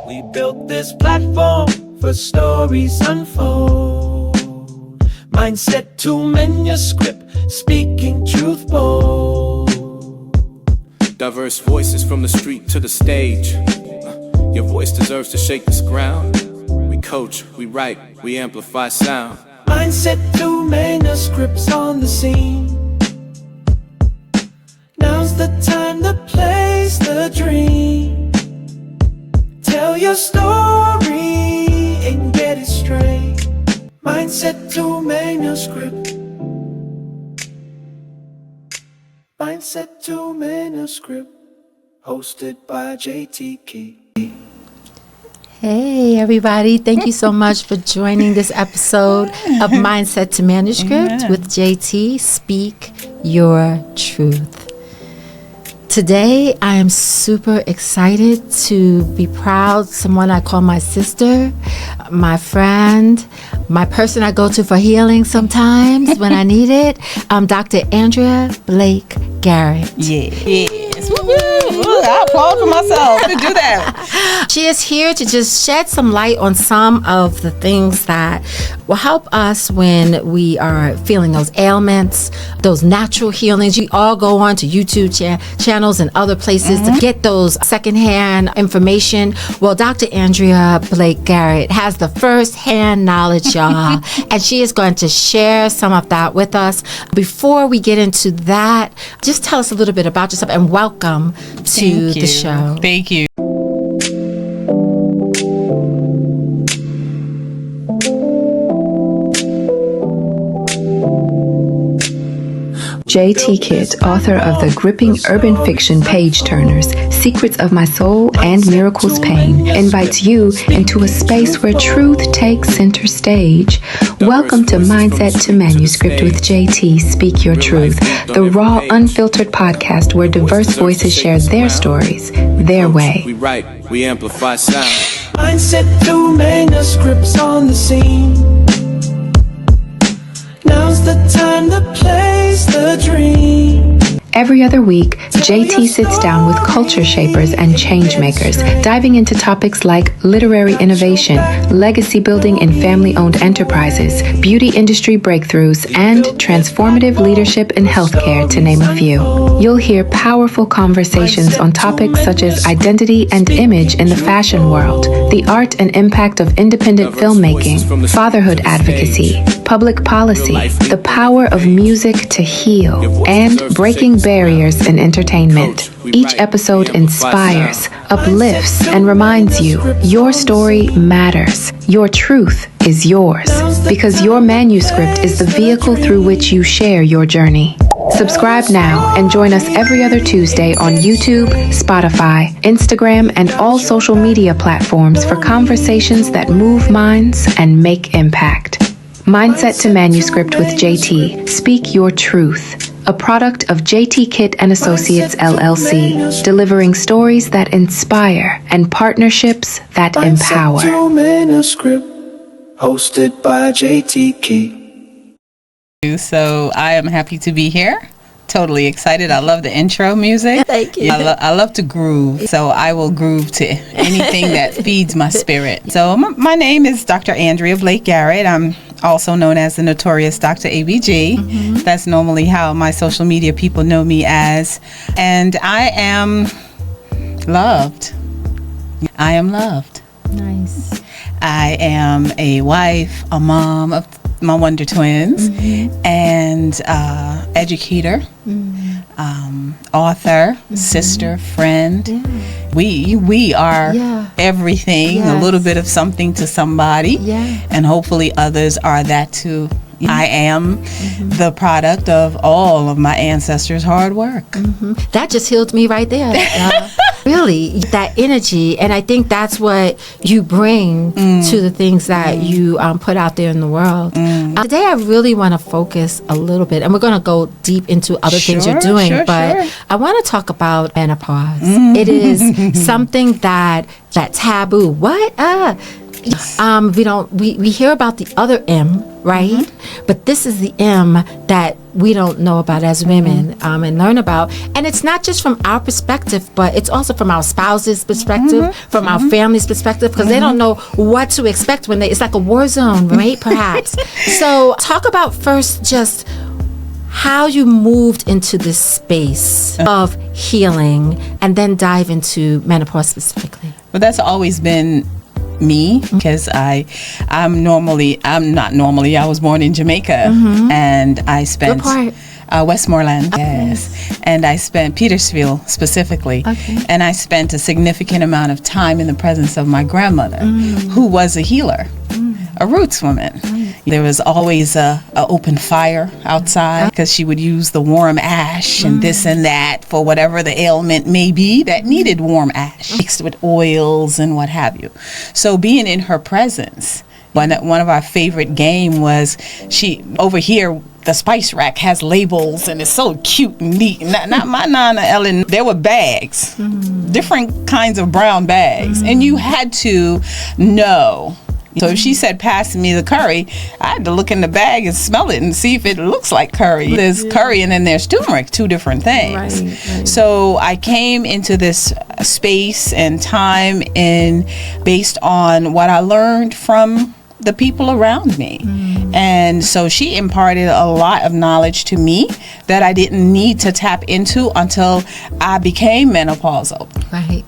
We built this platform for stories unfold. Mindset to manuscript, speaking truth bold. Diverse voices from the street to the stage. Your voice deserves to shake this ground. We coach, we write, we amplify sound. Mindset to manuscripts on the scene. Now's the time, the place, the dream. Tell your story and get it straight. Mindset to manuscript. Mindset to manuscript. Hosted by JT Key. Hey everybody, thank you so much for joining this episode of Mindset to Manuscript with JT. Speak your truth. Today I am super excited to be proud. Someone I call my sister, my friend, my person I go to for healing sometimes when I need it. Dr. Andrea Blake-Garrett. Yes. I applaud for myself to do that. She is here to just shed some light on some of the things that will help us when we are feeling those ailments, those natural healings. You all go on to YouTube channels and other places to get those secondhand information. Well, Dr. Andrea Blake-Garrett has the first-hand knowledge, y'all, and she is going to share some of that with us. Before we get into that, just tell us a little bit about yourself and welcome to the show. Thank you. JT Kidd, author of the gripping urban fiction Page Turners, Secrets of My Soul and Miracles Pain, invites you into a space where truth takes center stage. Welcome to Mindset to Manuscript with JT. Speak Your Truth, the raw, unfiltered podcast where diverse voices share their stories, their way. We write, we amplify sound. Mindset to manuscripts on the scene. Now's the time, the place, the dream. Every other week, JT sits down with culture shapers and change makers, diving into topics like literary innovation, legacy building in family-owned enterprises, beauty industry breakthroughs, and transformative leadership in healthcare, to name a few. You'll hear powerful conversations on topics such as identity and image in the fashion world, the art and impact of independent filmmaking, fatherhood advocacy, public policy, the power of music to heal, and breaking barriers in entertainment. Each episode inspires, uplifts, and reminds you your story matters. Your truth is yours, because your manuscript is the vehicle through which you share your journey. Subscribe now and join us every other Tuesday on YouTube, Spotify, Instagram, and all social media platforms for conversations that move minds and make impact. Mindset to Manuscript with JT. Speak Your Truth. A product of JT Kidd and Associates LLC, delivering stories that inspire and partnerships that empower. Mindset to manuscript, hosted by JT Key. So I am happy to be here. Totally excited. I love the intro music. Thank you. I love to groove, so I will groove to anything that feeds my spirit. So my name is Dr. Andrea Blake-Garrett. I'm also known as the Notorious Dr. ABG. That's normally how my social media people know me as. And I am loved. I am loved. Nice. I am a wife, a mom of my wonder twins, and educator, author, sister, friend. We are everything, a little bit of something to somebody, and hopefully others are that too. I am the product of all of my ancestors' hard work. That just healed me right there. Really, that energy, and I think that's what you bring to the things that you put out there in the world. Today I really want to focus a little bit, and we're going to go deep into other things you're doing, but I want to talk about menopause. It is something that taboo. What? We hear about the other M, right? But this is the M that we don't know about as women and learn about. And it's not just from our perspective, but it's also from our spouse's perspective, from our family's perspective, because they don't know what to expect when it's like a war zone, right? Perhaps. So talk about first just how you moved into this space of healing and then dive into menopause specifically. Well, that's always been me, because I was born in Jamaica, and I spent Westmoreland, yes, and I spent Petersfield specifically, and I spent a significant amount of time in the presence of my grandmother, who was a healer, a roots woman. There was always a open fire outside, because she would use the warm ash and this and that for whatever the ailment may be that needed warm ash, mixed with oils and what have you. So being in her presence, one of our favorite game was, over here, the spice rack has labels and it's so cute and neat. Not my Nana Ellen. There were bags, different kinds of brown bags, and you had to know. So if she said, pass me the curry, I had to look in the bag and smell it and see if it looks like curry. There's curry and then there's turmeric, two different things. Right. So I came into this space and time based on what I learned from the people around me. And so she imparted a lot of knowledge to me that I didn't need to tap into until I became menopausal. Right.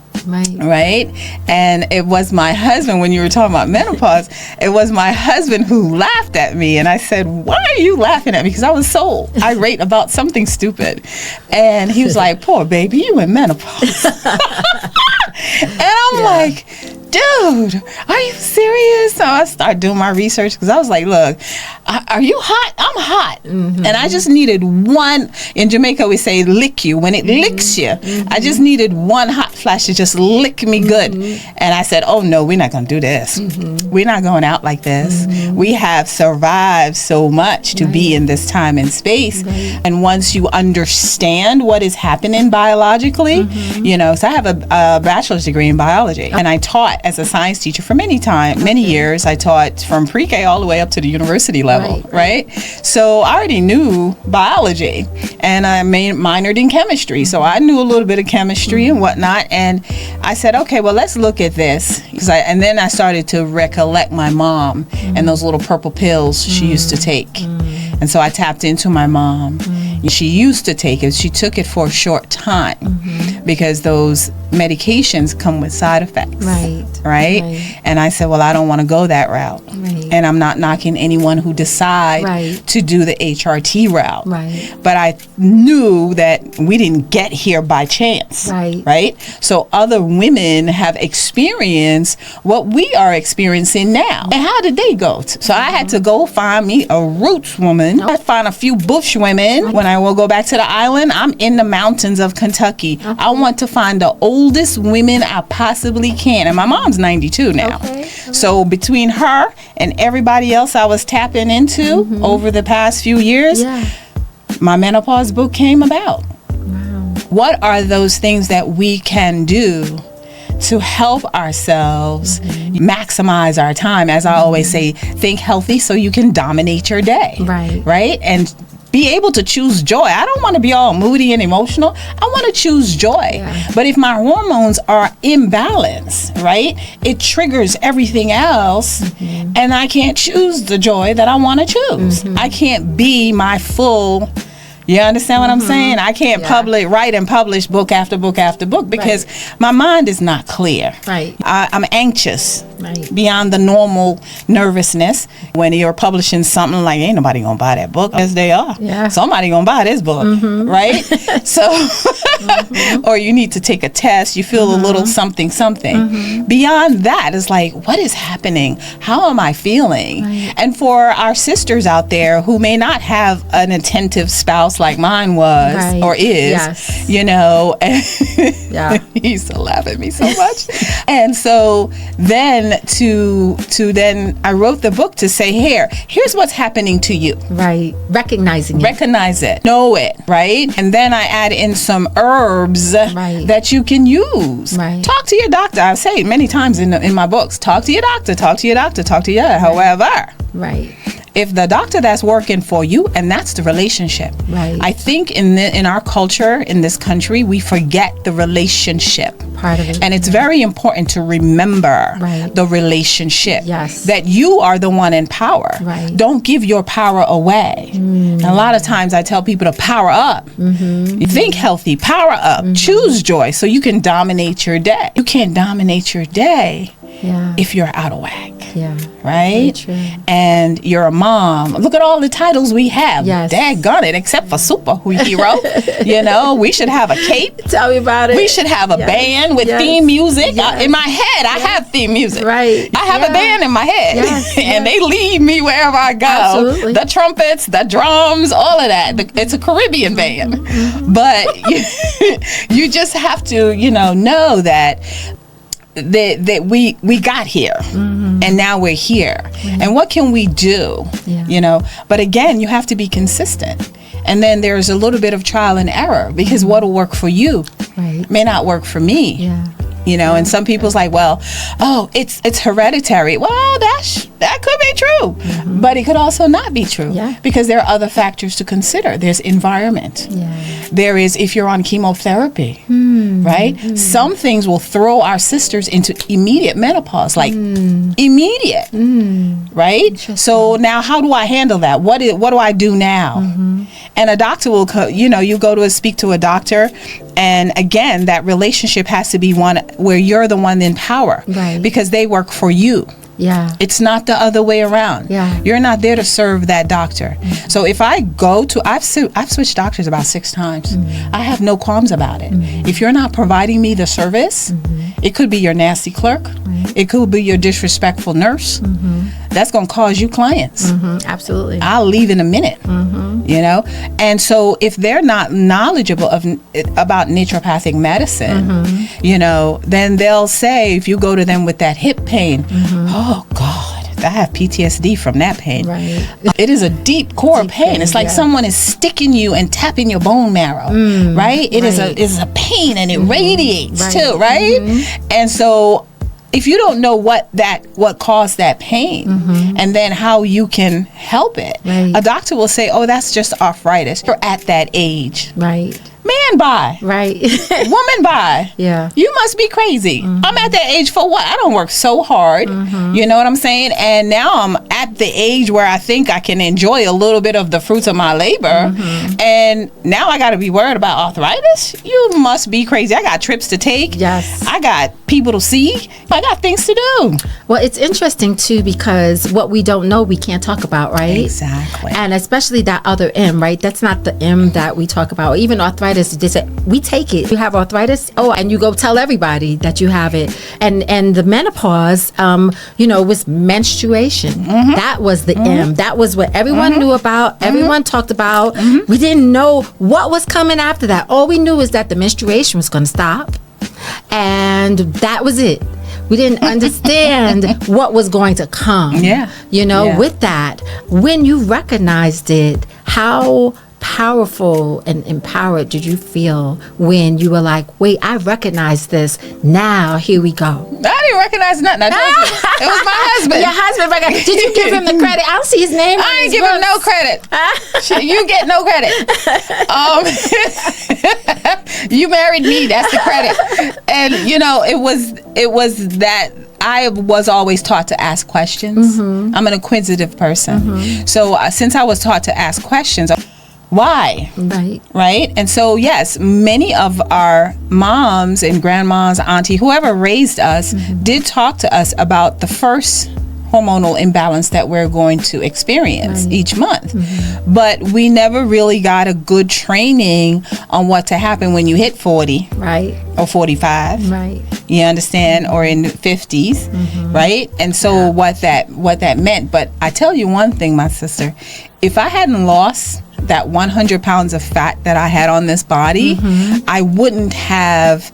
And it was my husband, when you were talking about menopause, it was my husband who laughed at me. And I said, why are you laughing at me? Because I was so irate about something stupid. And he was like, poor baby, you in menopause. And I'm like, dude, are you serious? So I started doing my research, because I was like, look, are you hot? I'm hot. And I just needed one. In Jamaica, we say lick you. When it licks you, I just needed one hot flash to just lick me good. And I said, oh, no, we're not going to do this. We're not going out like this. We have survived so much to be in this time and space. And once you understand what is happening biologically, so I have a bachelor's degree in biology, and I taught as a science teacher for many years. I taught from pre-K all the way up to the university level, right? So I already knew biology, and I minored in chemistry. So I knew a little bit of chemistry and whatnot. And I said, okay, well, let's look at this. And then I started to recollect my mom and those little purple pills she used to take. And so I tapped into my mom. She used to take it. She took it for a short time, because those medications come with side effects. Right? And I said, well, I don't want to go that route. And I'm not knocking anyone who decide to do the HRT route. But I knew that we didn't get here by chance. Right? So other women have experienced what we are experiencing now. And how did they go? So I had to go find me a roots woman. I find a few bush women. When I will go back to the island, I'm in the mountains of Kentucky. I want to find the oldest women I possibly can. And my mom's 92 now. So between her and everybody else I was tapping into over the past few years, my menopause book came about. What are those things that we can do to help ourselves maximize our time? As I always say, think healthy so you can dominate your day. Right? And be able to choose joy. I don't want to be all moody and emotional. I want to choose joy. But if my hormones are imbalanced, right, it triggers everything else, and I can't choose the joy that I want to choose. I can't be my full. You understand what I'm saying? I can't write and publish book after book after book, because my mind is not clear. I'm anxious beyond the normal nervousness. When you're publishing something, like, ain't nobody gonna buy that book. Yes, they are. Somebody gonna buy this book, right? So, or you need to take a test. You feel a little something. Beyond that, it's like, what is happening? How am I feeling? And for our sisters out there who may not have an attentive spouse like mine was or is, he used to laugh at me so much. And so then then I wrote the book to say, here's what's happening to you. Right. Recognizing it. Recognize it. Know it. Right. And then I add in some herbs that you can use. Right. Talk to your doctor. I say it many times in my books. Talk to your doctor. Talk to your doctor. Talk to your. However. Right. If the doctor that's working for you, and that's the relationship. Right. I think in our culture, in this country, we forget the relationship. Part of it. And it's very important to remember the relationship. Yes. That you are the one in power. Right. Don't give your power away. And a lot of times I tell people to power up. You think healthy, power up, choose joy so you can dominate your day. You can't dominate your day if you're out of whack. Yeah. Right? And you're a mom. Look at all the titles we have. Yes. Daggone it, except for superhero. You know, we should have a cape. Tell me about it. We should have a band with theme music. In my head, I have theme music. Right. I have a band in my head. And they lead me wherever I go. Absolutely. The trumpets, the drums, all of that. It's a Caribbean band. But you just have to, know that we got here and now we're here and what can we do but again you have to be consistent, and then there's a little bit of trial and error, because what will work for you may not work for me. And some people's like, well, it's hereditary. Well, that could be true, but it could also not be true, because there are other factors to consider. There's environment. There is, if you're on chemotherapy, right? Some things will throw our sisters into immediate menopause, like immediate, right? So now, how do I handle that? What do I do now? And a doctor will, you go to speak to a doctor, and again, that relationship has to be one where you're the one in power, because they work for you. It's not the other way around. You're not there to serve that doctor. So if I go to, I've switched doctors about 6 times. I have no qualms about it. If you're not providing me the service, it could be your nasty clerk. It could be your disrespectful nurse. That's going to cause you clients. Absolutely. I'll leave in a minute, And so if they're not knowledgeable about naturopathic medicine, then they'll say, if you go to them with that hip pain, oh God, I have PTSD from that pain. It is a deep core pain. It's like someone is sticking you and tapping your bone marrow, right? It is a pain, and it radiates too, right? And so if you don't know what caused that pain, and then how you can help it, a doctor will say, oh, that's just arthritis. You're at that age. Man, bye. Woman, bye. You must be crazy. I'm at that age for what? I don't work so hard. You know what I'm saying? And now I'm at the age where I think I can enjoy a little bit of the fruits of my labor. And now I got to be worried about arthritis? You must be crazy. I got trips to take. I got people to see. I got things to do. Well, it's interesting too, because what we don't know, we can't talk about, right? Exactly. And especially that other M, right? That's not the M that we talk about. Even arthritis, they say, we take it. You have arthritis, and you go tell everybody that you have it. And the menopause, was menstruation. That was the M. That was what everyone knew about. Everyone talked about. We didn't know what was coming after that. All we knew is that the menstruation was going to stop, and that was it. We didn't understand what was going to come. With that, when you recognized it, how powerful and empowered did you feel when you were like, wait, I recognize this. Now, here we go. I didn't recognize nothing. It was my husband. Your husband recognized. Did you give him the credit? I don't see his name. I ain't give him no credit. You get no credit. You married me. That's the credit. And, it was that I was always taught to ask questions. I'm an inquisitive person. So since I was taught to ask questions, why? Right? And so, yes, many of our moms and grandmas, auntie, whoever raised us, did talk to us about the first hormonal imbalance that we're going to experience each month. But we never really got a good training on what to happen when you hit 40 or 45. You understand? Or in the 50s, right? And so what that meant. But I tell you one thing, my sister, if I hadn't lost that 100 pounds of fat that I had on this body, I wouldn't have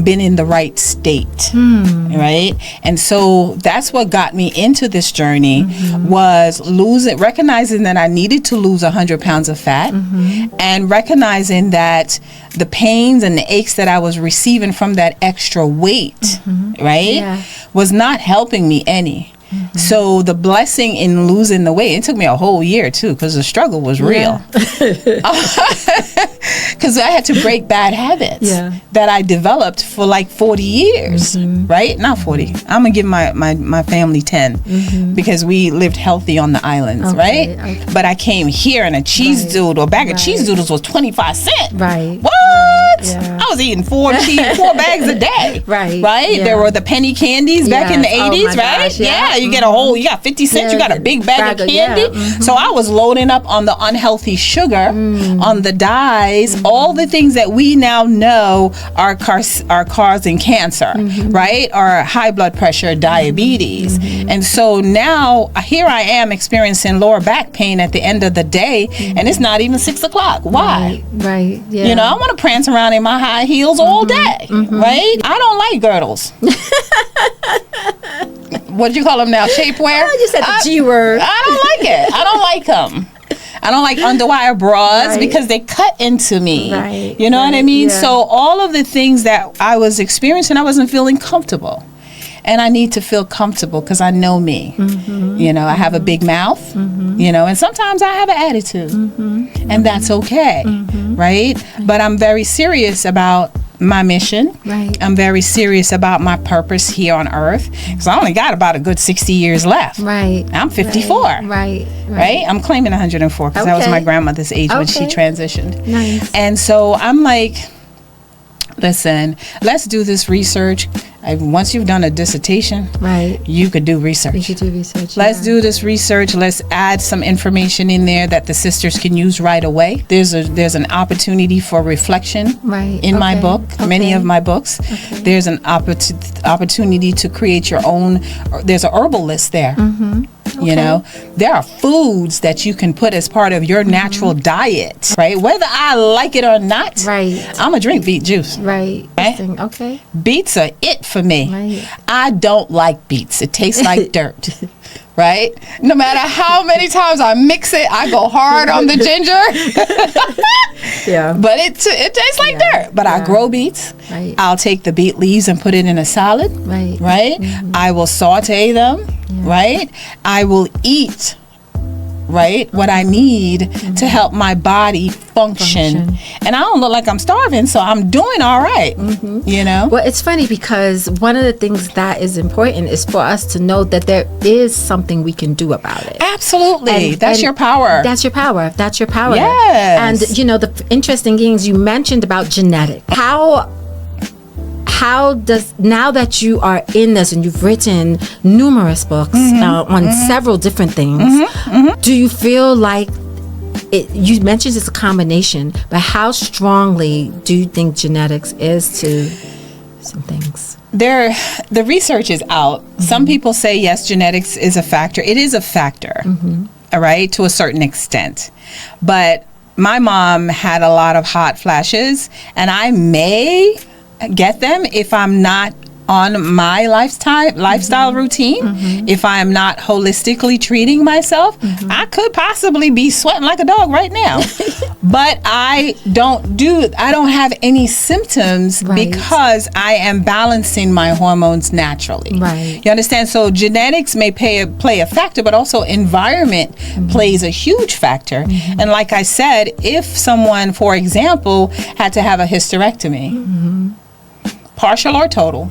been in the right state, right? And so that's what got me into this journey, was recognizing that I needed to lose 100 pounds of fat, and recognizing that the pains and the aches that I was receiving from that extra weight, right, was not helping me any. So the blessing in losing the weight, it took me a whole year too, because the struggle was real. Because I had to break bad habits that I developed for like 40 years, right? Not 40. I'm going to give my family 10 because we lived healthy on the islands, right? Okay. But I came here and a cheese doodle, a bag of cheese doodles was 25 cents. Right. What? I was eating 4 bags a day. Right. There were the penny candies back in the 80s, right? Gosh, you get you got 50 cents, you got a big bag of candy. So I was loading up on the unhealthy sugar, on the dyes, all the things that we now know are causing cancer, right? Or high blood pressure, diabetes. And so now here I am experiencing lower back pain at the end of the day, and it's not even 6 o'clock. Why? Right. Yeah. You know, I want to prance around in my high heels all day, right? I don't like girdles. What do you call them now? Shapewear? You said the G word. I don't like it. I don't like them. I don't like underwire bras because they cut into me. Right. You know what I mean? Yeah. So all of the things that I was experiencing, I wasn't feeling comfortable. And I need to feel comfortable because I know me. You know, I have a big mouth, you know, and sometimes I have an attitude. And that's okay, right? But I'm very serious about my mission. Right. I'm very serious about my purpose here on earth, because I only got about a good 60 years left. Right. I'm 54. Right. I'm claiming 104 because that was my grandmother's age when she transitioned. Nice. And so I'm like, listen, let's do this research. Once you've done a dissertation, you could do research. You could do research. Let's do this research. Let's add some information in there that the sisters can use right away. There's an opportunity for reflection in my book, many of my books. There's an opportunity to create your own. There's a herbal list there. You know, there are foods that you can put as part of your natural diet, right? Whether I like it or not, I'm gonna drink beet juice. Right. Okay. Beets are it for me. I don't like beets. It tastes like dirt. Right? No matter how many times I mix it, I go hard on the ginger. But it tastes like dirt. But I grow beets. I'll take the beet leaves and put it in a salad. Right? I will saute them. Right? I will eat what I need to help my body function. And I don't look like I'm starving, so I'm doing all right. You know? Well, it's funny because one of the things that is important is for us to know that there is something we can do about it. Absolutely. That's your power. That's your power. That's your power. Yes. And, you know, the interesting things you mentioned about genetics. How does, now that you are in this and you've written numerous books on several different things, do you feel like you mentioned it's a combination, but how strongly do you think genetics is to some things? The research is out. Some people say, yes, genetics is a factor. It is a factor, all right, to a certain extent. But my mom had a lot of hot flashes, and I may get them if I'm not on my lifestyle routine. If I am not holistically treating myself, I could possibly be sweating like a dog right now. But I don't have any symptoms because I am balancing my hormones naturally. You understand? So genetics may play a factor, but also environment plays a huge factor. And like I said, if someone, for example, had to have a hysterectomy, partial or total,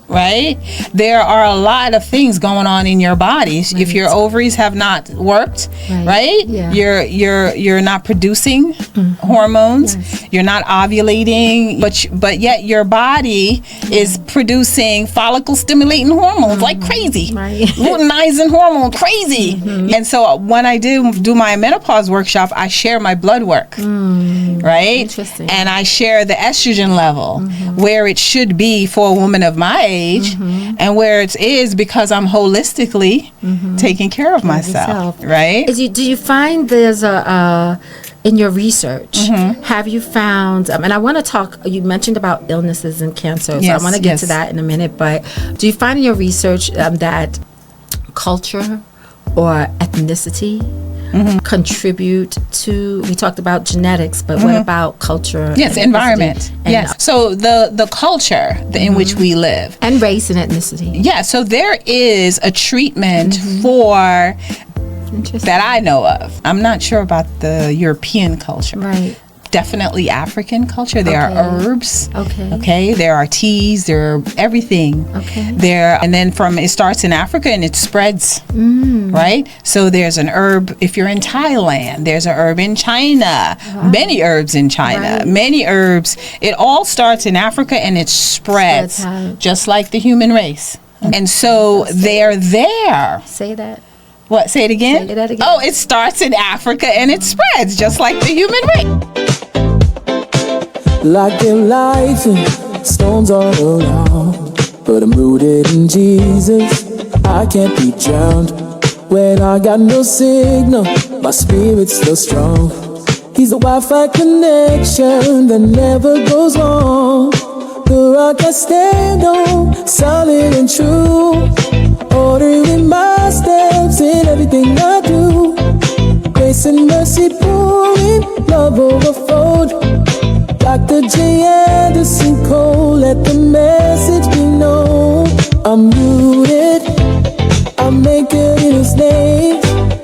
right? There are a lot of things going on in your bodies. If your ovaries have not worked, right? You're not producing hormones. You're not ovulating, but yet your body is producing follicle stimulating hormones like crazy, luteinizing hormone crazy. And so when I do my menopause workshop, I share my blood work, right? Interesting. And I share the estrogen level, where it should be for a woman of my age, and where it is because I'm holistically taking care of myself, right? Do you find there's a in your research, have you found, and I want to talk, you mentioned about illnesses and cancer, so Yes, I want to get yes. to that in a minute, but do you find in your research that culture or ethnicity contribute to, we talked about genetics, but what about culture? Yes, ethnicity, environment. and, Yes. So the culture in which we live. and race and ethnicity. Yeah, so there is a treatment for Interesting. that I know of. I'm not sure about the European culture. Right. Definitely African culture. There Okay. are herbs. Okay. Okay. There are teas. There are everything. Okay. There, and then it starts in Africa and it spreads. Right. So there's an herb. If you're in Thailand, there's an herb in China. Many herbs in China. Right. Many herbs. It all starts in Africa and it spreads, Spreads out. just like the human race. And so they're there. Say that. What? Say it again? Say that again. Oh, it starts in Africa and it spreads just like the human race. Like the lights and stones all around, but I'm rooted in Jesus. I can't be drowned. When I got no signal, my spirit's still strong. He's the Wi-Fi connection that never goes wrong. The rock I stand on, solid and true. Ordering my steps in everything I do. Grace and mercy pouring, love overflowed. Dr. J. Anderson Cole, let the message be known. I'm rooted, I'm anchored in His name.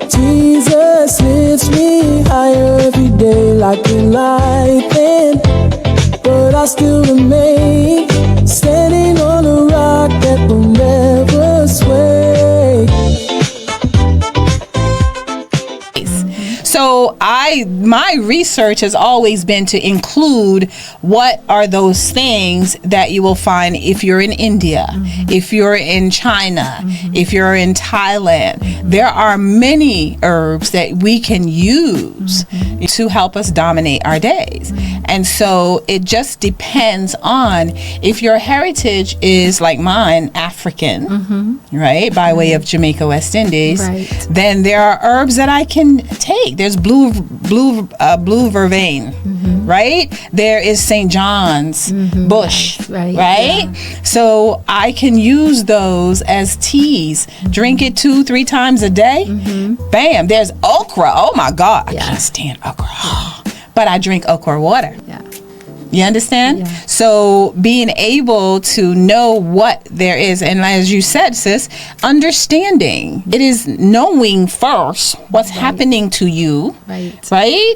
Jesus lifts me higher every day like a lightning. But I still remain standing on a rock that will never sway. So my research has always been to include what are those things that you will find if you're in India, if you're in China, if you're in Thailand. There are many herbs that we can use to help us dominate our days. And so it just depends on if your heritage is like mine, African, right, by way of Jamaica, West Indies, Right. then there are herbs that I can take. There's blue vervain, right? There is St. John's bush, Right, right? So I can use those as teas. Drink it 2-3 times a day. Bam. There's okra. Oh my God, I can't stand okra. But I drink okra water. Yeah. You understand? Yeah. So being able to know what there is, and as you said, sis, understanding. It is knowing first what's happening to you, Right.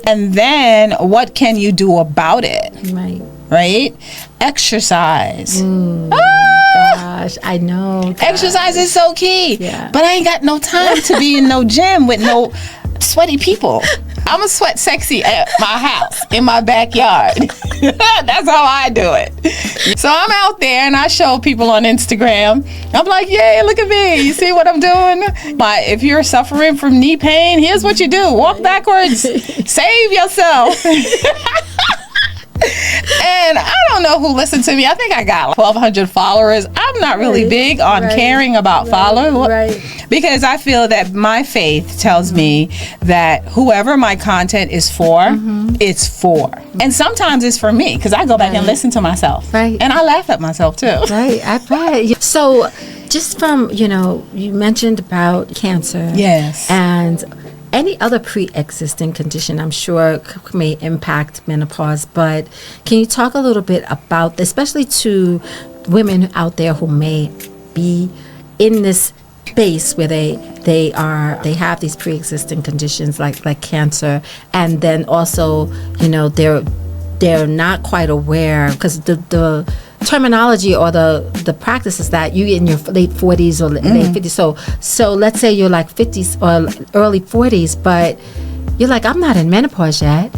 And then what can you do about it, Right. right? Exercise. Gosh, I know. Exercise is so key. Yeah. But I ain't got no time to be in no gym with no sweaty people. I'm a sweat sexy at my house, in my backyard. That's how I do it. So I'm out there and I show people on Instagram. I'm like, yay, look at me. You see what I'm doing? But if you're suffering from knee pain, here's what you do. Walk backwards. Save yourself. And I don't know who listened to me. I think I got 1,200 followers. I'm not really big on caring about followers. Right. Because I feel that my faith tells me that whoever my content is for, it's for. And sometimes it's for me because I go back and listen to myself. Right. And I laugh at myself too. Right, I bet. So, just from, you mentioned about cancer. Yes. And any other pre-existing condition, I'm sure, may impact menopause. But can you talk a little bit about, especially to women out there who may be in this space where they have these pre-existing conditions like cancer, and then also they're not quite aware, because the terminology or the practice is that you in your late 40s or late 50s. So let's say you're like 50s or early 40s, but you're like, I'm not in menopause yet,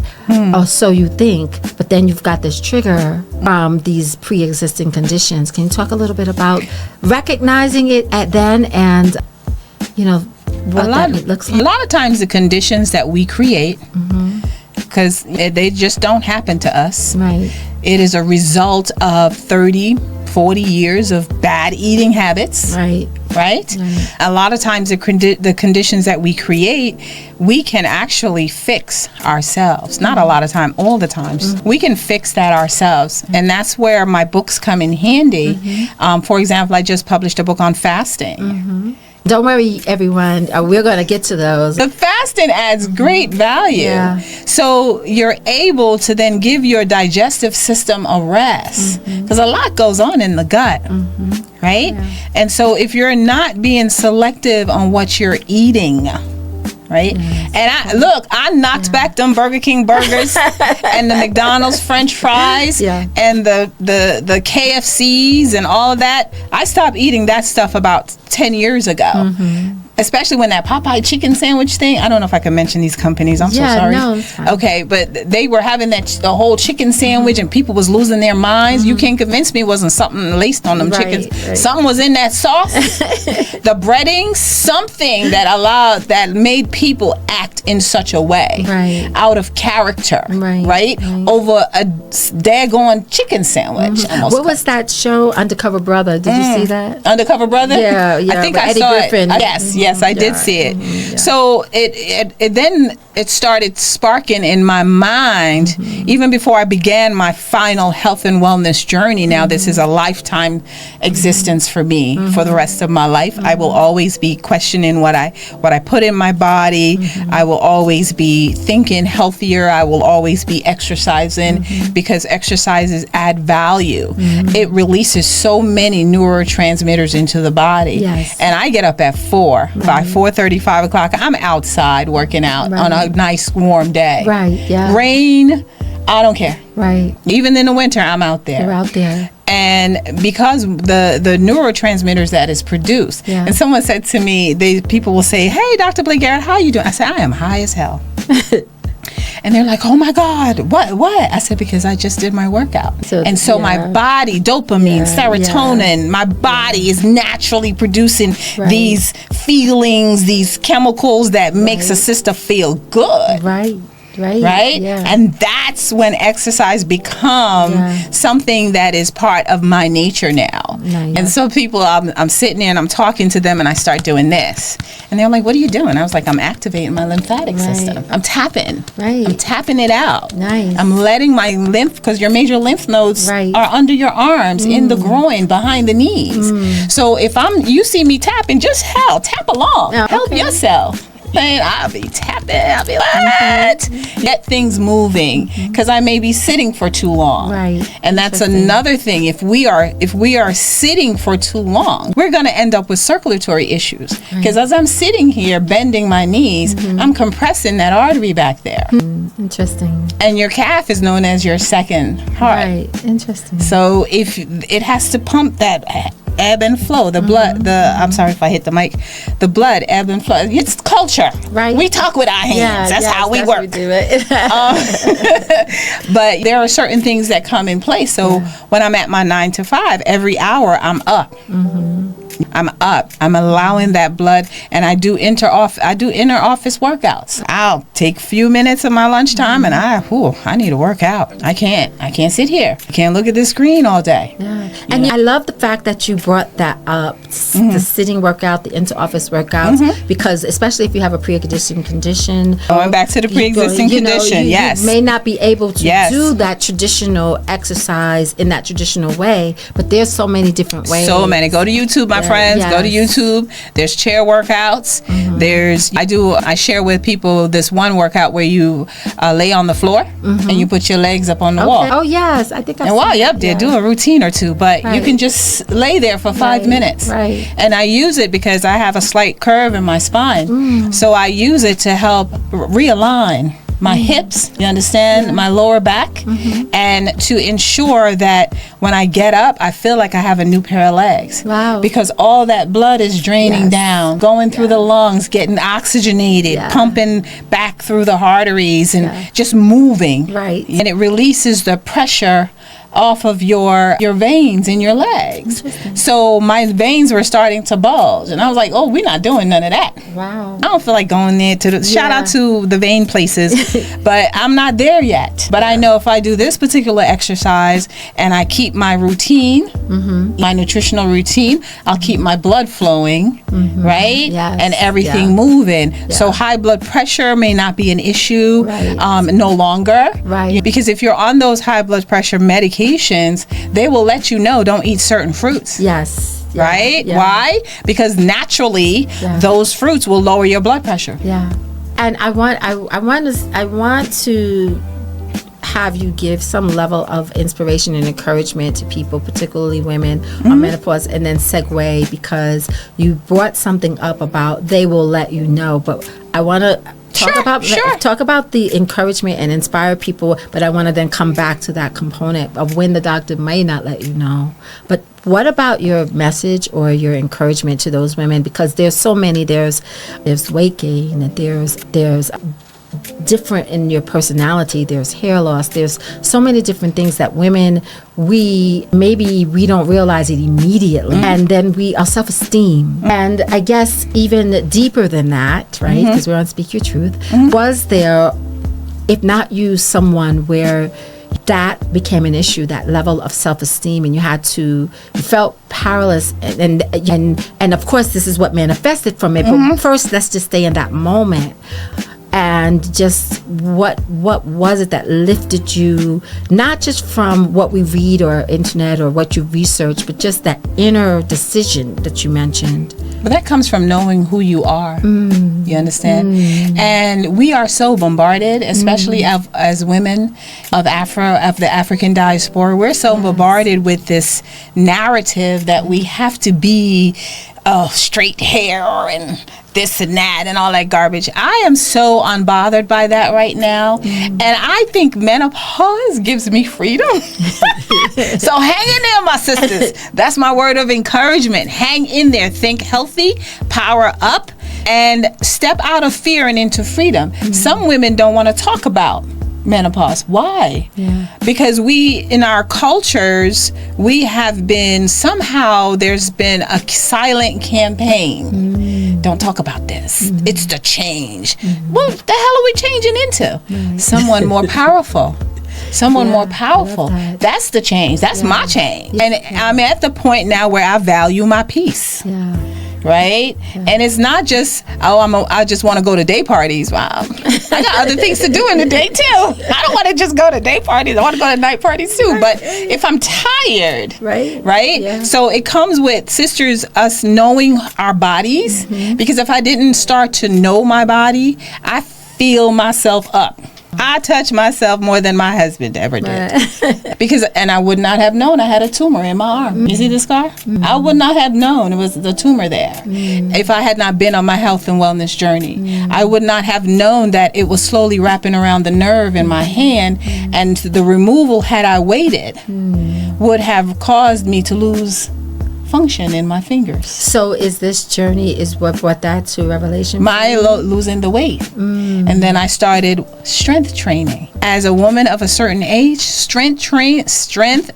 or so you think, but then you've got this trigger from these pre-existing conditions. Can you talk a little bit about recognizing it at then and what that looks like? A lot of times the conditions that we create, because they just don't happen to us. Right. It is a result of 30, 40 years of bad eating habits. Right. Right? A lot of times the conditions that we create, we can actually fix ourselves. Not a lot of time, all the times. We can fix that ourselves. And that's where my books come in handy. For example, I just published a book on fasting. Don't worry, everyone. We're going to get to those. The fasting adds great value. Yeah. So you're able to then give your digestive system a rest, because a lot goes on in the gut, right? Yeah. And so if you're not being selective on what you're eating, right? And I knocked back them Burger King burgers and the McDonald's French fries and the KFCs and all of that. I stopped eating that stuff about 10 years ago. Especially when that Popeye chicken sandwich thing, I don't know if I can mention these companies. I'm so sorry. No, it's fine. Okay, but they were having the whole chicken sandwich and people was losing their minds. You can't convince me it wasn't something laced on them chickens. Right. Something was in that sauce, the breading, something that made people act in such a way, out of character, right? Over a daggone chicken sandwich. What was that show, Undercover Brother? Did you see that? Undercover Brother? Yeah. I think I saw it. Yes, I did see it. So it started sparking in my mind even before I began my final health and wellness journey. Now this is a lifetime existence for me for the rest of my life. I will always be questioning what I put in my body. I will always be thinking healthier. I will always be exercising because exercises add value. It releases so many neurotransmitters into the body. And I get up at 4. By 4:30, 5 o'clock, I'm outside working out on a nice warm day. Rain, I don't care. Even in the winter, I'm out there. You're out there. And because the neurotransmitters that is produced, and someone said to me, people will say, "Hey, Dr. Blake-Garrett, how are you doing?" I said, "I am high as hell." And they're like, "Oh my God, what?" I said, "Because I just did my workout." So my body, dopamine, serotonin, my body is naturally producing these feelings, these chemicals that makes a sister feel good. Right? And that's when exercise becomes something that is part of my nature now. And so people, I'm sitting there and I'm talking to them and I start doing this. And they're like, "What are you doing?" I was like, "I'm activating my lymphatic system. I'm tapping. I'm tapping it out. I'm letting my lymph, because your major lymph nodes are under your arms, in the groin, behind the knees. So if you see me tapping, just tap along. Help yourself. And I'll be tapping. I'll be like, get things moving, because I may be sitting for too long. And that's another thing. If we are sitting for too long, we're going to end up with circulatory issues. Because as I'm sitting here bending my knees, I'm compressing that artery back there. Interesting. And your calf is known as your second heart. Interesting. So if it has to pump that ebb and flow, the blood, I'm sorry if I hit the mic, the blood ebb and flow. It's culture. We talk with our hands. That's how we work. We do it. But there are certain things that come in place. So when I'm at my 9 to 5, every hour I'm up. I'm up. I'm allowing that blood, and I do inner office workouts. I'll take a few minutes of my lunchtime, and I need to work out. I can't sit here. I can't look at the screen all day. And I love the fact that you brought that up, the sitting workout, the inter-office workouts, because especially if you have a pre-existing condition. Going back to the pre-existing condition, you may not be able to do that traditional exercise in that traditional way, but there's so many different ways. So many. Go to YouTube, my friends. Go to YouTube. There's chair workouts. I share with people this one workout where you lay on the floor and you put your legs up on the wall. Oh yes, I think I've while you're up there, do a routine or two, but you can just lay there for 5 minutes. And I use it because I have a slight curve in my spine. So I use it to help realign my hips, you understand, my lower back, and to ensure that when I get up, I feel like I have a new pair of legs. Because all that blood is draining down, going through the lungs, getting oxygenated, pumping back through the arteries, and just moving. And it releases the pressure off of your veins in your legs. So my veins were starting to bulge, and I was like, oh, we're not doing none of that. Wow. I don't feel like going there shout out to the vein places, but I'm not there yet. But I know if I do this particular exercise and I keep my routine, my nutritional routine, I'll keep my blood flowing, right? Yes. And everything moving. So high blood pressure may not be an issue no longer. Right. Because if you're on those high blood pressure medications, they will let you know don't eat certain fruits. Yes. Yeah, right? yeah. Why? Because naturally, those fruits will lower your blood pressure. Yeah. And I want to have you give some level of inspiration and encouragement to people, particularly women on menopause, and then segue, because you brought something up about they will let you know, but I want to talk about the encouragement and inspire people, but I want to then come back to that component of when the doctor may not let you know. But what about your message or your encouragement to those women? Because there's so many. There's weight gain, and there's different in your personality, there's hair loss, there's so many different things that women, we don't realize it immediately, and then our self-esteem, and I guess even deeper than that, right, because we're on Speak Your Truth, was there, if not you, someone where that became an issue, that level of self-esteem, and you felt powerless, and of course this is what manifested from it, but first let's just stay in that moment. And just what was it that lifted you, not just from what we read or internet or what you research, but just that inner decision that you mentioned? But that comes from knowing who you are. You understand? And we are so bombarded, especially as women of the African diaspora. We're so bombarded with this narrative that we have to be straight hair and this and that and all that garbage. I am so unbothered by that right now. And I think menopause gives me freedom. So hang in there, my sisters. That's my word of encouragement. Hang in there. Think healthy, power up, and step out of fear and into freedom. Some women don't want to talk about menopause. Why? Because we, in our cultures, we have been, somehow there's been a silent campaign. Don't talk about this. It's the change. What the hell are we changing into? Someone more powerful. Someone more powerful. That's the change. That's my change. And I'm at the point now where I value my peace. Right? And it's not just, I just want to go to day parties. Wow. I got other things to do in the day too. I don't want to just go to day parties. I want to go to night parties too. But if I'm tired, right? Yeah. So it comes with, sisters, us knowing our bodies. Because if I didn't start to know my body, I feel myself up. I touch myself more than my husband ever did. And I would not have known I had a tumor in my arm. You see the scar? I would not have known it was the tumor there if I had not been on my health and wellness journey. I would not have known that it was slowly wrapping around the nerve in my hand, and the removal, had I waited, would have caused me to lose function in my fingers. So is this journey is what brought that to revelation? Losing the weight. And then I started strength training. As a woman of a certain age, strength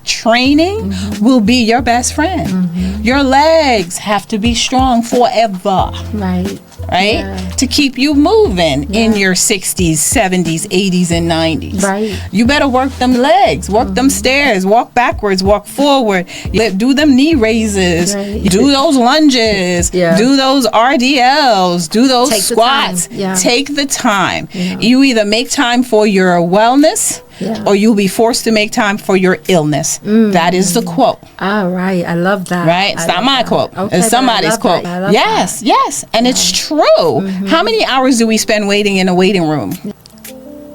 training will be your best friend. Your legs have to be strong forever. Right? Yeah. To keep you moving in your 60s, 70s, 80s, and 90s. Right. You better work them legs, work them stairs, walk backwards, walk forward, do them knee raises, do those lunges, do those RDLs, do those squats. Take the time. You either make time for your wellness, or you'll be forced to make time for your illness. That is the quote. All right. I love that. Right? It's not my quote. Okay, it's somebody's quote. Yes. And it's true. How many hours do we spend waiting in a waiting room?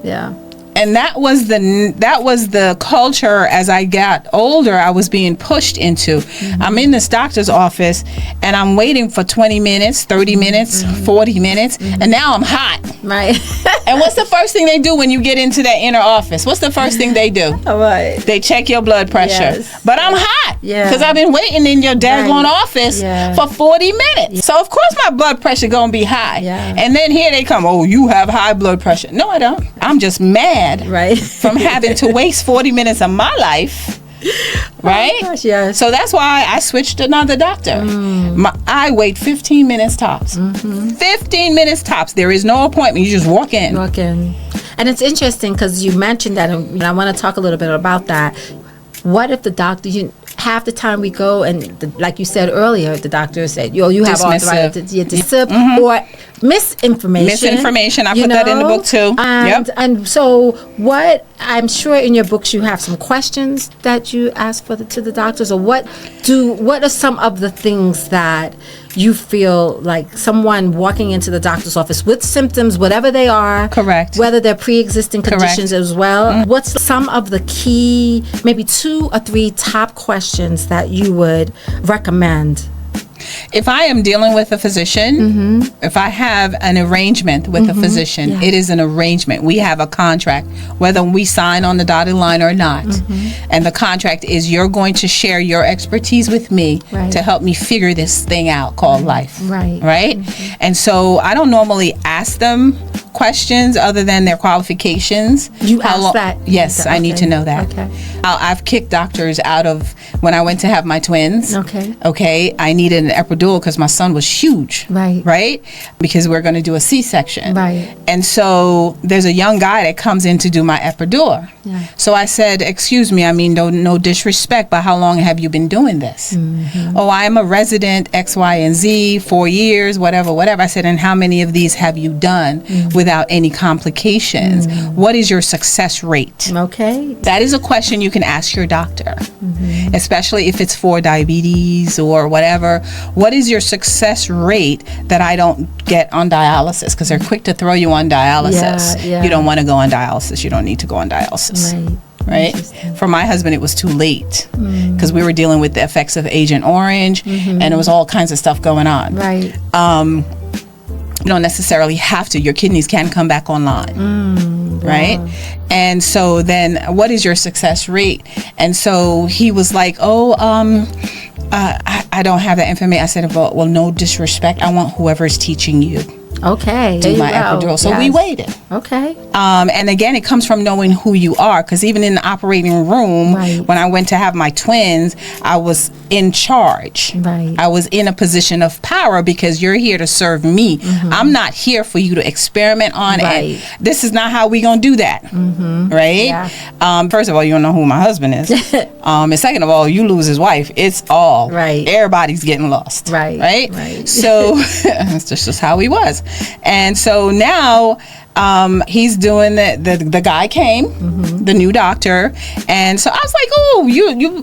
Yeah. And that was the culture. As I got older, I was being pushed into. I'm in this doctor's office and I'm waiting for 20 minutes, 30 minutes, 40 minutes, and now I'm hot. Right. And what's the first thing they do when you get into that inner office? What's the first thing they do? Right. They check your blood pressure. Yes. But I'm hot. Yeah. Because I've been waiting in your daggone office for 40 minutes. Yeah. So of course my blood pressure gonna be high. Yeah. And then here they come, oh, you have high blood pressure. No, I don't. I'm just mad. Right. From having to waste 40 minutes of my life Right? Oh, gosh, yes. So that's why I switched to another doctor. I wait 15 minutes tops. 15 minutes tops. There is no appointment. You just walk in. And it's interesting because you mentioned that, and I want to talk a little bit about that. What if the doctor, half the time we go and like you said earlier, the doctor said, you have arthritis, or misinformation. I put that in the book too. And so what, I'm sure in your books you have some questions that you ask to the doctors, or what are some of the things that you feel like someone walking into the doctor's office with symptoms, whatever they are, correct, whether they're pre-existing conditions as well, what's some of the key, maybe 2 or 3 top questions that you would recommend? If I am dealing with a physician, if I have an arrangement with a physician, it is an arrangement. We have a contract, whether we sign on the dotted line or not. And the contract is you're going to share your expertise with me to help me figure this thing out called life. Right? And so I don't normally ask them questions other than their qualifications. You ask that? Yes, I need to know that. I've kicked doctors out of when I went to have my twins. I needed an epidural because my son was huge. Right? Because we're going to do a C-section. And so there's a young guy that comes in to do my epidural. So I said, excuse me, I mean, no disrespect, but how long have you been doing this? Oh, I am a resident X, Y, and Z, 4 years, whatever. I said, and how many of these have you done without any complications? What is your success rate? That is a question you can ask your doctor, especially if it's for diabetes or whatever. What is your success rate that I don't get on dialysis? Because they're quick to throw you on dialysis. You don't want to go on dialysis. You don't need to go on dialysis. Right? For my husband, it was too late because we were dealing with the effects of Agent Orange, and there was all kinds of stuff going on. You don't necessarily have to. Your kidneys can come back online. Right? And so then what is your success rate? And so he was like, I don't have that information. I said, well, no disrespect. I want whoever's teaching you. Do my epidural. So we waited. And again, it comes from knowing who you are, because even in the operating room, when I went to have my twins, I was in charge. I was in a position of power because you're here to serve me. I'm not here for you to experiment on, and this is not how we gonna do that. First of all, you don't know who my husband is. And second of all, you lose his wife, it's all everybody's getting lost. So that's just how he was. And so now he's doing the guy came, the new doctor, and so I was like, oh,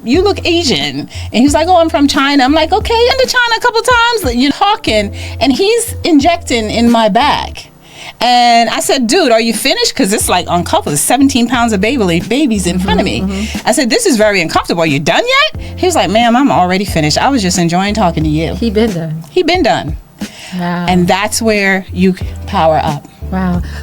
you look Asian, and he's like, oh, I'm from China. I'm like, okay, I've been to China a couple times. You're talking, and he's injecting in my back. And I said, dude, are you finished? Because it's like uncomfortable. There's 17 pounds of babies in front of me. I said, this is very uncomfortable. Are you done yet? He was like, ma'am, I'm already finished. I was just enjoying talking to you. He been done. And that's where you power up.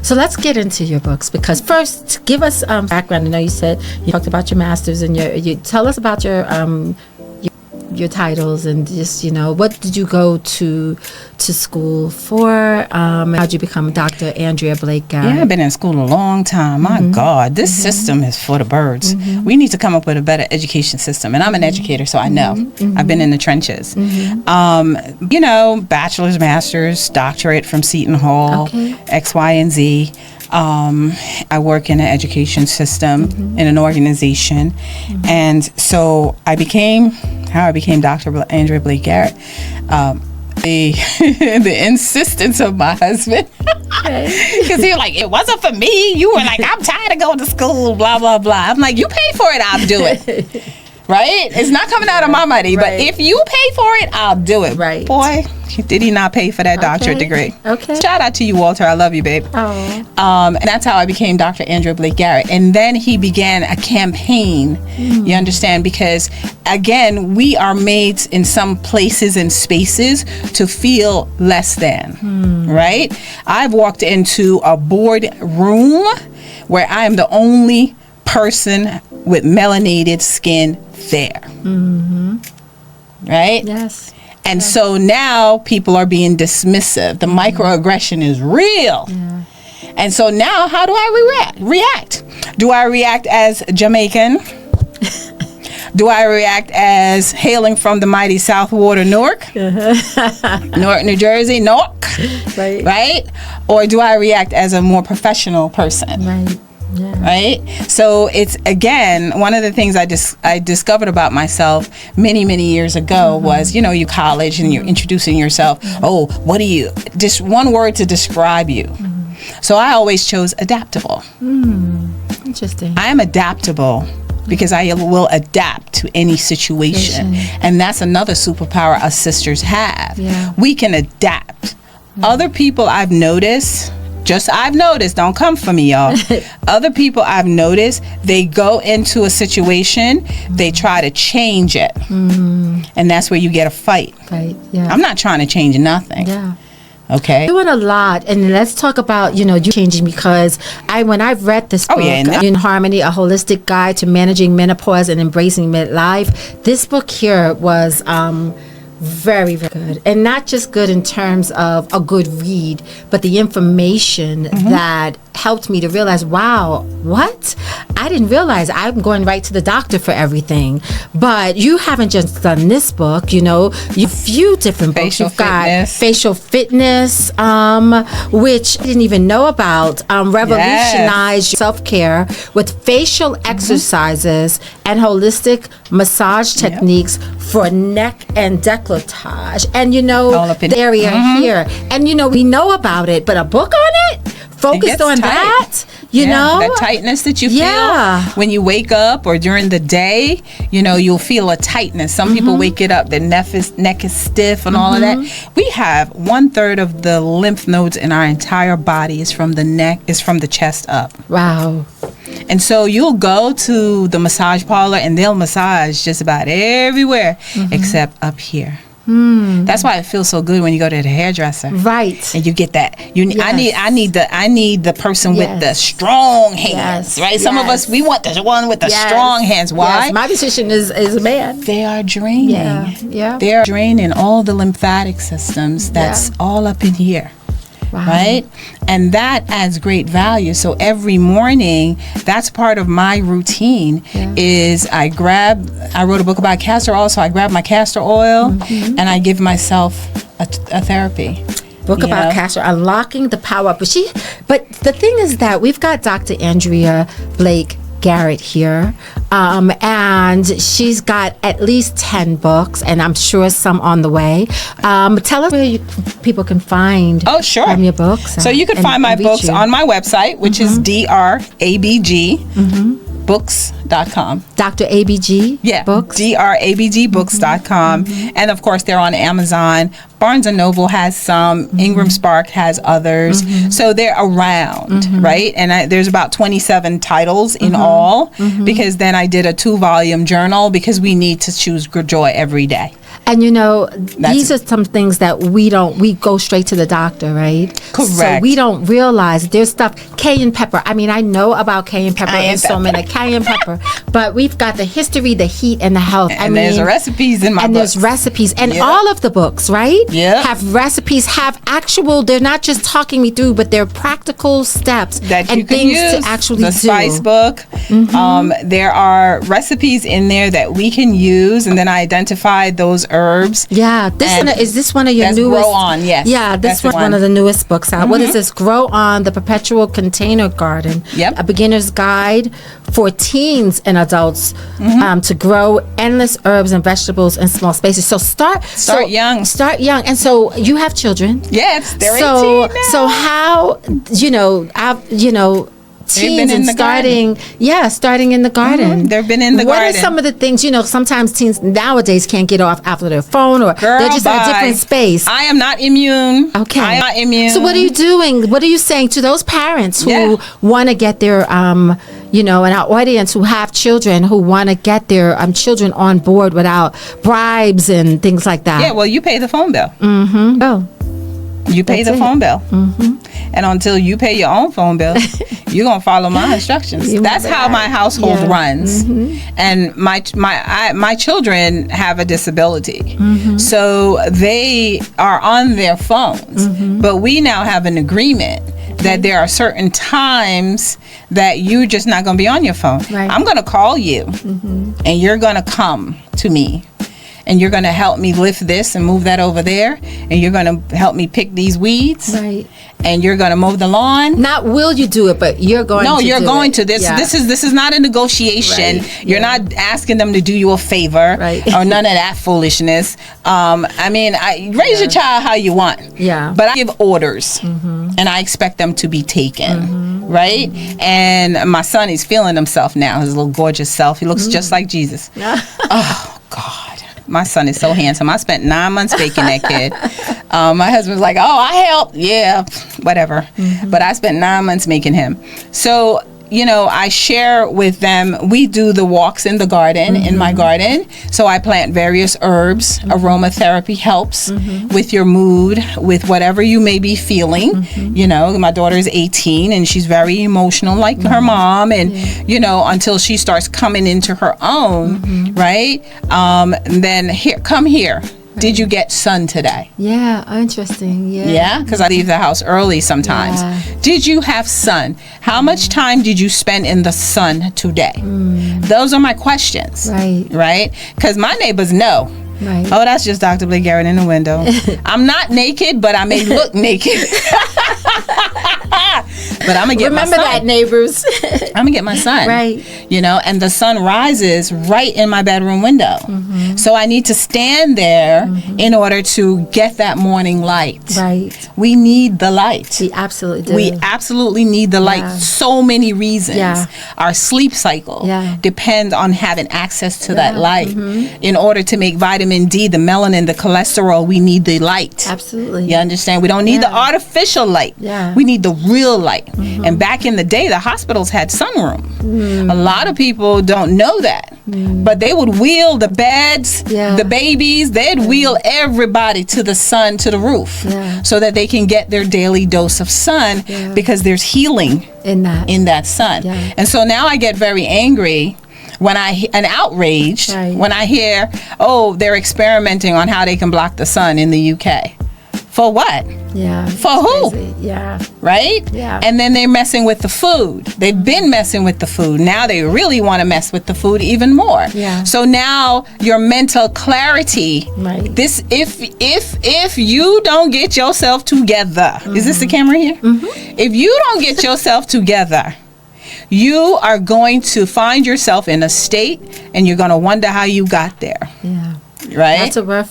So let's get into your books, because first, give us background. I know you said you talked about your master's, and you tell us about your titles, and just, what did you go to school for? How'd you become Dr. Andrea Blake-Garrett? I've been in school a long time. My God, this system is for the birds. We need to come up with a better education system, and I'm an educator, so I know. I've been in the trenches. Bachelor's, master's, doctorate from Seton Hall, X, Y, and Z. I work in an education system, in an organization, and so I became Dr. Andrea Blake-Garrett. The insistence of my husband, because he was like, it wasn't for me. You were like, I'm tired of going to school, blah blah blah. I'm like, you pay for it, I'll do it. It's not coming out of my money, but if you pay for it, I'll do it. Boy, did he not pay for that doctorate degree. Shout out to you, Walter. I love you, babe. And that's how I became Dr. Andrea Blake-Garrett. And then he began a campaign, you understand, because again, we are made in some places and spaces to feel less than, right? I've walked into a board room where I am the only person with melanated skin there. Right? Yes. And so now people are being dismissive. The microaggression is real. And so now how do I react? Do I react as Jamaican? Do I react as hailing from the mighty South Water, Newark? Newark, New Jersey, Newark? Right? Or do I react as a more professional person? Right. Yeah. Right? So it's, again, one of the things I discovered about myself many years ago was, you know, you college and you're introducing yourself. Oh, what do you, just one word to describe you. So I always chose adaptable. Interesting. I am adaptable because I will adapt to any situation. And that's another superpower us sisters have. Yeah. We can adapt. Other people I've noticed, don't come for me, y'all. Other people I've noticed, they go into a situation, they try to change it. And that's where you get a fight. Right. Yeah. I'm not trying to change nothing. Yeah. Okay. Doing a lot, and let's talk about, you know, you changing, because when I've read this book, In Harmony, A Holistic Guide to Managing Menopause and Embracing Midlife, this book here was very, very good. And not just good in terms of a good read, but the information that helped me to realize, wow, what? I didn't realize I'm going right to the doctor for everything. But you haven't just done this book, you know, you've a few different books. You've got Facial Fitness, which I didn't even know about. Revolutionize self-care with facial exercises and holistic massage techniques for neck and décolletage. And, you know, the area here. And, you know, we know about it, but a book on it? Focused on that, you know, that tightness that you feel when you wake up or during the day, you know, you'll feel a tightness. Some people wake it up, their neck is stiff and all of that. We have 1/3 of the lymph nodes in our entire body is from the neck, is from the chest up. Wow. And so you'll go to the massage parlor and they'll massage just about everywhere except up here. That's why it feels so good when you go to the hairdresser, right? And you get that. I need the person with the strong hands, right? Some of us, we want the one with the strong hands. Why? My decision is a man. They are draining. They are draining all the lymphatic systems. That's all up in here. Right? And that adds great value. So every morning, that's part of my routine is I wrote a book about castor oil, so I grab my castor oil and I give myself a therapy. Book about castor, unlocking the power. But the thing is that we've got Dr. Andrea Blake-Garrett here, and she's got at least 10 books, and I'm sure some on the way. Tell us where people can find your books. So you can find my books on my website, which is DRABG. Books.com. Dr. ABG Books? DRABGbooks.com. And of course, they're on Amazon. Barnes & Noble has some. Ingram Spark has others. So they're around, right? And there's about 27 titles in all, because then I did a 2-volume journal because we need to choose joy every day. And you know, these are some things that we go straight to the doctor, right? Correct. So we don't realize there's stuff, cayenne pepper. I mean, I know about cayenne pepper and so many cayenne pepper, but we've got the history, the heat, and the health. And there's recipes in my books. And there's recipes. And all of the books, right? Yeah. Have recipes, have actual, they're not just talking me through, but they're practical steps that and you can things use. to actually the do. Spice book. There are recipes in there that we can use, and then I identify those herbs. Yeah, is this one of your newest? Grow On, yes. Yeah, this one's one of the newest books out. What is this? Grow On, the Perpetual Container Garden. Yep. A beginner's guide for teens and adults to grow endless herbs and vegetables in small spaces. So start young. Start young. And so you have children. Yes, they're 18 now. So how, teens and starting in the garden. They've been in the garden. What are some of the things, sometimes teens nowadays can't get off after their phone, or they're just in a different space. I am not immune. Okay. I am not immune. So what are you doing? What are you saying to those parents who want to get their, in our audience who have children, who want to get their children on board without bribes and things like that? Yeah, well, you pay the phone bill. Oh. You pay the phone bill. And until you pay your own phone bill, you're going to follow my instructions. That's how my household runs. And my children have a disability. So they are on their phones. But we now have an agreement that there are certain times that you're just not going to be on your phone. Right. I'm going to call you, and you're going to come to me. And you're going to help me lift this and move that over there. And you're going to help me pick these weeds. Right. And you're going to mow the lawn. Not will you do it, but you're going to No, you're do going it. to. This is not a negotiation. Right. You're not asking them to do you a favor. Right. Or none of that foolishness. I mean, raise your child how you want. Yeah. But I give orders. And I expect them to be taken. Right? And my son is feeling himself now. His little gorgeous self. He looks just like Jesus. Oh, God. My son is so handsome. I spent 9 months baking that kid. My husband's like, oh, I helped. Yeah, whatever. But I spent 9 months making him. So, I share with them. We do the walks in the garden, in my garden. So I plant various herbs. Aromatherapy helps with your mood, with whatever you may be feeling. My daughter is 18 and she's very emotional like her mom. And, until she starts coming into her own, right? Then come here. Did you get sun today? Yeah, interesting. Yeah. Yeah, because I leave the house early sometimes. Yeah. Did you have sun? How much time did you spend in the sun today? Those are my questions. Right. Right? Because my neighbors know. Right. Oh, that's just Dr. Blake-Garrett in the window. I'm not naked, but I may look naked. But I'm going to get Remember my son. that, neighbors. I'm going to get my son. Right. And the sun rises right in my bedroom window. So I need to stand there in order to get that morning light. Right. We need the light. We absolutely do. We absolutely need the light. Yeah. So many reasons. Yeah. Our sleep cycle depends on having access to that light. In order to make vitamin D, the melanin, the cholesterol, we need the light. Absolutely. You understand? We don't need the artificial light. Yeah. We need the real light. And back in the day, the hospitals had sunroom. A lot of people don't know that. But they would wheel the beds, the babies, they'd wheel everybody to the sun, to the roof, so that they can get their daily dose of sun because there's healing in that sun. Yeah. And so now I get very angry and outraged when I hear, they're experimenting on how they can block the sun in the UK. For what? Yeah. For who? Crazy. Yeah. Right? Yeah. And then they're messing with the food. They've been messing with the food. Now they really want to mess with the food even more. Yeah. So now your mental clarity. Right. This if you don't get yourself together. Is this the camera here? If you don't get yourself together, you are going to find yourself in a state and you're going to wonder how you got there. Yeah. Right? That's a word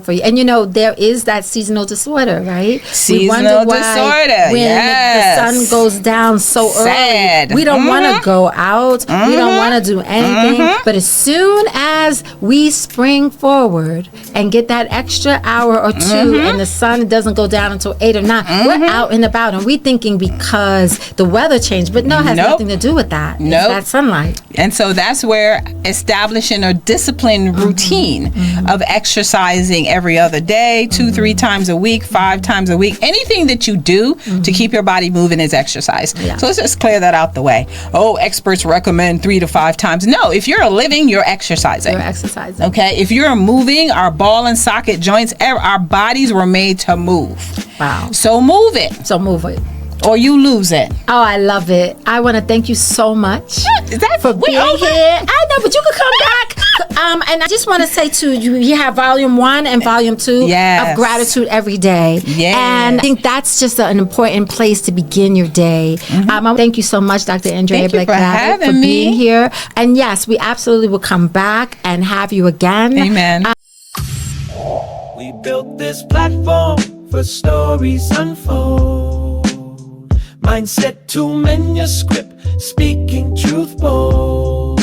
for you. And there is that seasonal disorder, right? Seasonal disorder. When the sun goes down so early, we don't want to go out. We don't want to do anything. But as soon as we spring forward and get that extra hour or two and the sun doesn't go down until 8 or 9, we're out and about and we thinking because the weather changed. But no, it has nothing to do with that. It's that sunlight. And so that's where establishing a disciplined routine of exercising every other day, 2-3 times a week, 5 times a week. Anything that you do to keep your body moving is exercise. Yeah. So let's just clear that out the way. Experts recommend 3 to 5 times. No, if you're living, you're exercising. You're exercising. Okay, if you're moving, our ball and socket joints, our bodies were made to move. Wow. So move it. Or you lose it. Oh, I love it. I want to thank you so much for being here. I know, but you could come back. And I just want to say too, you have volume 1 and volume 2 of gratitude every day. Yeah. And I think that's just an important place to begin your day. Thank you so much, Dr. Andrea Blake-Garrett, for being here. And yes, we absolutely will come back and have you again. Amen. We built this platform for stories unfold. Mindset to manuscript, speaking truth bold.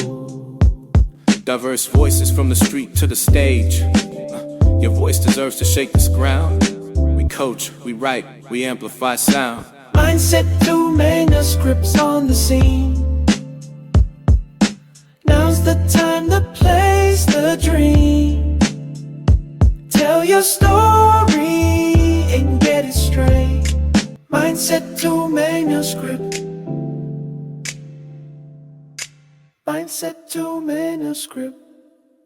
Diverse voices from the street to the stage. Your voice deserves to shake this ground. We coach, we write, we amplify sound. Mindset to manuscripts on the scene. Now's the time, the place, the dream. Tell your story and get it straight. Mindset to manuscript. Mindset to manuscript.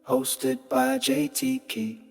Hosted by JT Key.